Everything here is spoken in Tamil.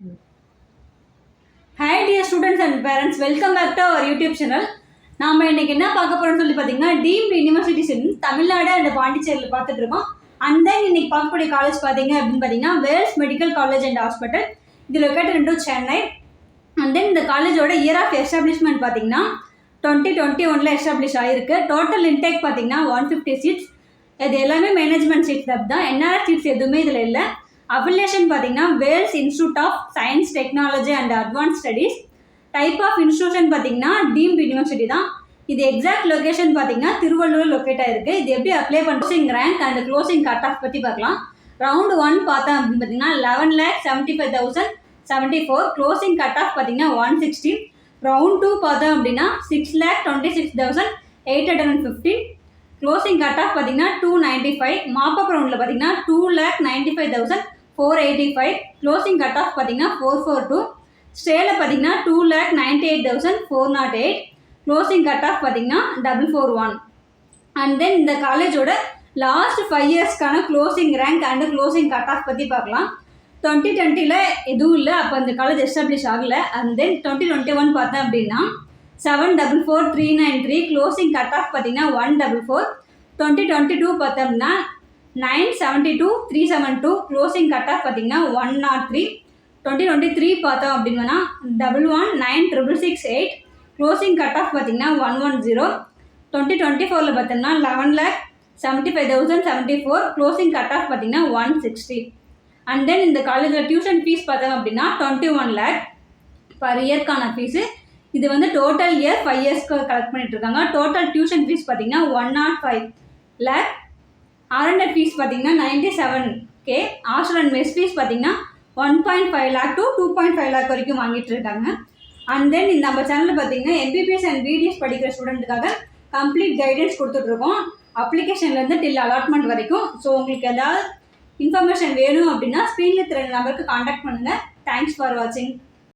Hi dear students and parents, welcome back to our YouTube channel. நாம் இன்னைக்கு என்ன பார்க்க போறோம்னு சொல்லி பாத்தீங்கன்னா deemed universities in Tamil Nadu and பாண்டிச்சேரியில பார்த்துட்டு இருக்கோம். And then இன்னைக்கு பார்க்கக்கூடிய காலேஜ் பாத்தீங்க அப்படின்னு பாத்தீங்கன்னா Vels medical college and hospital. இது located in Chennai. And then இந்த காலேஜோட இயர் ஆஃப் எஸ்டாப்ளிஷ்மெண்ட் பாத்தீங்கன்னா 2021ல எஸ்டாப்ளிஷ் ஆயிருக்கு. டோட்டல் இன்டேக் பாத்தீங்கன்னா 150 சீட்ஸ். இது எல்லாமே மேனேஜ்மெண்ட் சீட்ஸ் தான். என்ஆர்எஸ் சீட்ஸ் எதுவுமே இதுல இல்ல. அஃபிலியேஷன் பார்த்தீங்கன்னா Vels institute of science technology and advance studies. Type of institution பார்த்தீங்கன்னா டீம்டு யூனிவர்சிட்டி தான். இது எக்ஸாக்ட் லொகேஷன் பார்த்தீங்கன்னா திருவள்ளூர் லொக்கேட் ஆயிருக்கு. இது எப்படி அப்ளை பண்ணுறோம் rank and closing cut off பற்றி பார்க்கலாம். ரவுண்ட் 1 பார்த்தோம் அப்படின்னு பார்த்தீங்கன்னா 11,75,074. க்ளோசிங் கட் ஆஃப் பார்த்தீங்கன்னா 160. ரவுண்ட் 2 பார்த்தோம் அப்படின்னா 6,26,815. க்ளோசிங் கட் ஆஃப் பார்த்தீங்கன்னா 295. மாப்பப் ரவுண்டில் பார்த்தீங்கன்னா 2,95,485. க்ளோசிங் கட் ஆஃப் பார்த்தீங்கன்னா 442. ஸ்டேல பார்த்தீங்கன்னா 2,98,408. க்ளோசிங் கட் ஆஃப் பார்த்தீங்கன்னா 441. அண்ட் தென் இந்த காலேஜோட லாஸ்ட் 5 இயர்ஸ்க்கான closing rank and closing cut off பற்றி பார்க்கலாம். 2020ல் எதுவும் இல்லை, அப்போ அந்த காலேஜ் எஸ்டாப்ளிஷ் ஆகலை. அண்ட் தென் 2021 பார்த்தேன் அப்படின்னா 7,44,393. க்ளோசிங் கட் ஆஃப் பார்த்தீங்கன்னா 144. 2022 பார்த்தோம்னா 9,72,372. க்ளோசிங் கட் ஆஃப் பார்த்தீங்கன்னா 103. 2023 பார்த்தோம் அப்படின்னா 11,9,668. க்ளோசிங் கட் ஆஃப் பார்த்தீங்கன்னா 110. 2024ல் பார்த்தோம்னா 11,75,074. க்ளோசிங் கட் ஆஃப் பார்த்தீங்கன்னா 160. அண்ட் தென் இந்த காலேஜில் டியூஷன் ஃபீஸ் பார்த்தோம் அப்படின்னா 21 lakh பர் இயர்க்கான ஃபீஸு. இது வந்து டோட்டல் இயர் 5 இயர்ஸ்க்கு கலெக்ட் பண்ணிட்டு இருக்காங்க. டோட்டல் டியூஷன் ஃபீஸ் பார்த்தீங்கன்னா 105 lakh. R&D ஃபீஸ் பார்த்தீங்கன்னா 97K. Hostel and mess fees பார்த்தீங்கன்னா 1.5 lakh to 2.5 lakh வரைக்கும் வாங்கிட்டு இருக்காங்க. அண்ட் தென் இந்த நம்ம சேனலில் பார்த்தீங்கன்னா MBBS அண்ட் BDS படிக்கிற ஸ்டூடெண்ட்டுக்காக கம்ப்ளீட் கைடன்ஸ் கொடுத்துட்ருக்கோம், அப்ளிகேஷன்லேருந்து டில் அலாட்மெண்ட் வரைக்கும். ஸோ உங்களுக்கு ஏதாவது இன்ஃபர்மேஷன் வேணும் அப்படின்னா ஸ்க்ரீனில் 2 நம்பருக்கு காண்டாக்ட் பண்ணுங்கள். தேங்க்ஸ் ஃபார் வாட்சிங்.